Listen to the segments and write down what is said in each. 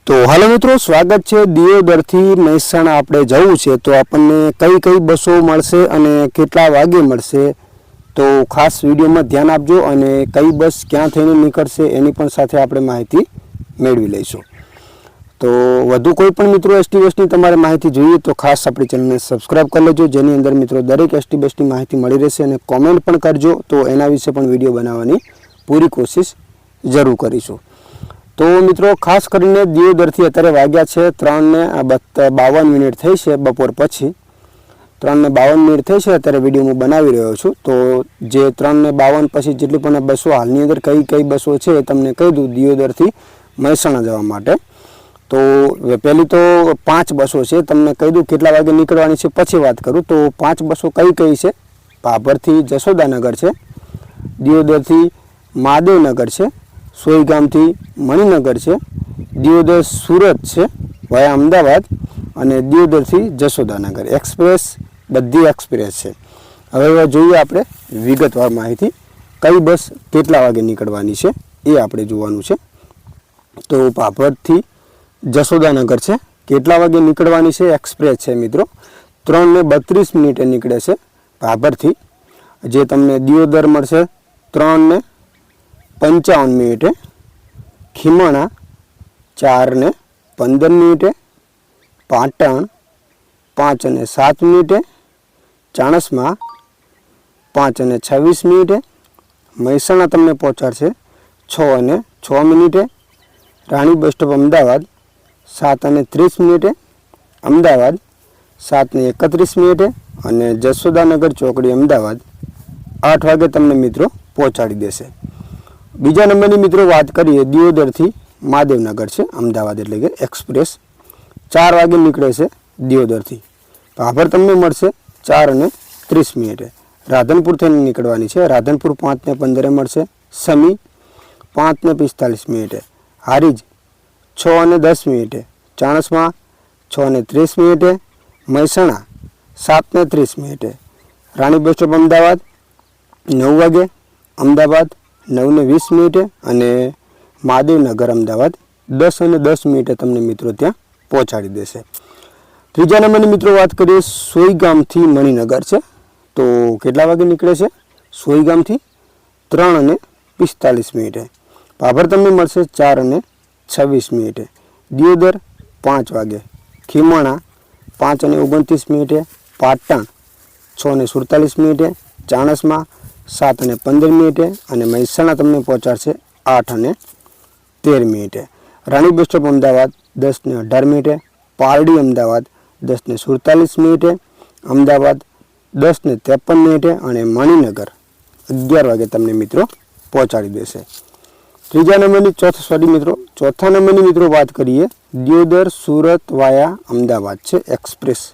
तो हेलो मित्रों, स्वागत है। दियोदर थी મહેસાણા આપણે જવું છે તો આપણને કઈ કઈ બસો મળશે અને કેટલા વાગે મળશે તો ખાસ વિડિયોમાં ધ્યાન આપજો અને કઈ બસ ક્યાં થઈને નીકળશે એની પણ સાથે આપણે માહિતી મેળવી લઈશું। તો વધુ કોઈ પણ મિત્રો એસટી બસની તમારે માહિતી જોઈએ તો ખાસ આપણી ચેનલને સબસ્ક્રાઇબ કરી લેજો, જેની અંદર મિત્રો દરેક એસટી બસની માહિતી મળી રહેશે અને કોમેન્ટ પણ કરજો તો એના વિશે પણ વિડિયો બનાવવાની પૂરી કોશિશ જરૂર કરીશું। तो मित्रों खास करीने दियोदर थी अत्यारे वाग्या छे 3:52 थई छे बपोर पछी 3:52 थई छे। अत्यारे विडियो हूँ बनावी रह्यो छुं तो जे 3:52 पछी जेटली पण बसो हालनी अंदर कई कई बसो छे तमने कही दूं दियोदर थी મહેસાણા जवा माटे। तो पहली तो 5 बसो छे, तमने कही दूं केटला वागे निकळवानी छे पछी वात करूं। तो 5 बसो कई कई छे? भाभर थी जसोदानगर छे, दियोदर थी महादेवनगर छे, सोईगाम थी मणिनगर है, दियोदर सूरत है वाया अमदावाद और दियोदर थी जसोदानगर एक्सप्रेस बधी एक्सप्रेस है। हवे जोईए आपणे विगतवार माहिती कई बस केटला वागे निकळवानी छे ए आपणे जोवानुं छे। तो भाभर थी जसोदानगर है केटला वागे निकळवानी छे एक्सप्रेस है मित्रों 3:32 निकळे छे भाभर थी, जे तमने दियोदर मळशे 3:55 खीमणा 4:15 पाटण 5:07 चाणस्मा 5:26 મહેસાણા तमने पहोंचाड़शे 6:06 राणी बस स्टॉप अमदावाद 7:30 अमदावाद 7:31 और जसोदानगर चौकड़ी अमदावाद 8 वागे तमने मित्रों पहोंचाड़ी देशे। बीजा नंबर की मित्रों बात करिए दियोदर थी महादेवनगर से अमदावाद एटले के एक्सप्रेस 4 वागे निकळे छे दियोदर थी। भाभर तमने मळशे 4:30 राधनपुर थी निकळवानी छे, राधनपुर 5:15 मळशे, समी 5:45 हारीज 6:10 चाणस्मा 6:30 મહેસાણા 7:30 राणी बस स्टॉप अमदावाद 9 वागे अमदावाद 9:20 અને महादेवनगर अमदावाद 10:10 तमने मित्रों त्या पहोंचाड़ी देशे। तीजा नंबर मित्रों बात करिए सोईगाम थी मणिनगर है तो केटला वागे निकळे छे सोईगाम थी 3:45 भाभर तमने मळशे 4:26 दियोदर 5 वागे खीमणा 5:29 पाटण 6:47 चाणस्मा 7:15 और મહેસાણા तमने पहोंचाड़शे 8:13 राणी बस स्टॉप अमदावाद 10:18 पारडी अमदावाद 10:47 अमदावाद 10:53 और मणिनगर 11 वागे तमने मित्रों पहोंचाड़ी देशे। तीजा नंबर की चौथा नंबर की मित्रों बात करिए दियोदर सूरत वाया अमदावाद है एक्सप्रेस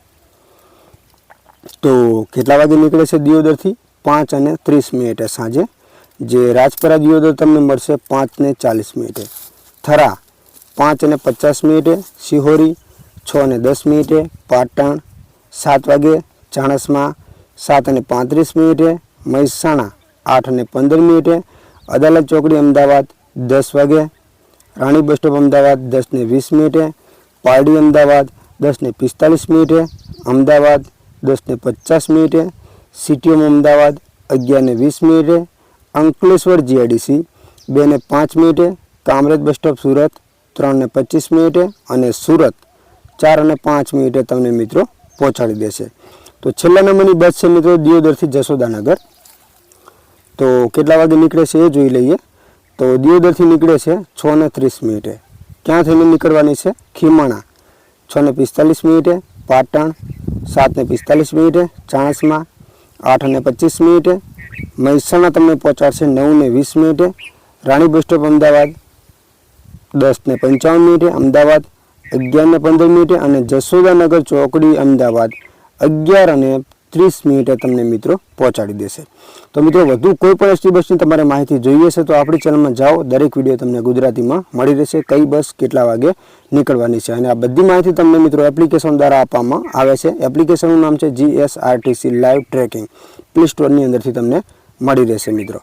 तो केटला वागे निकळे छे दियोदर थी 5:30 सांजे, जे राजपरा दियोदर तमने मळशे 5:40 थरा 5:50 सिहोरी 6:10 पाटण 7 वागे चाणस्मा 7:35 મહેસાણા 8:15 अदालत चौकड़ी अमदावाद 10 वागे Rani bus stop Ahmedabad 10:20 Pardi Ahmedabad 10:45 Ahmedabad 10:50 CTM Ahmedabad 11:20 Ankleshwar GIDC 2:05 Kamrej bus stop सूरत 3:25 और सूरत 4:05 तमने मित्रों पहोंचाड़ी देशे। तो छेल्ला नंबर की बस है मित्रों दियोदर थी जसोदानगर तो केटला वागे निकळे छे ए जोई लईए। तो दियोदर थी निकळे छे 6:30 क्या थईने निकळवानी छे खीमणा 6:45 पाटण 7:45 चाणस्मा 8:25 મહેસાણા तमने पहोंचाड़शे 9:20 राणी बस स्टॉप अमदावाद 10:55 अमदावाद 11:15 और जसोदानगर चौकड़ी अमदावाद 11:30 तमने मित्रों पहोंचाड़ी देशे। तो मित्रों वधु कोईपण एसटी बसनी तमारे माहिती जोईए छे तो आपणी चेनल में जाओ, दरेक विडियो तमने गुजराती में मळी रहेशे, कई बस केटला वागे निकळवानी छे अने आ बधी माहिती तमने मित्रों एप्लिकेशन द्वारा आपवामां आवे छे। एप्लिकेशननुं नाम छे GSRTC live tracking, play store नी अंदरथी तमने मळी रहेशे मित्रों।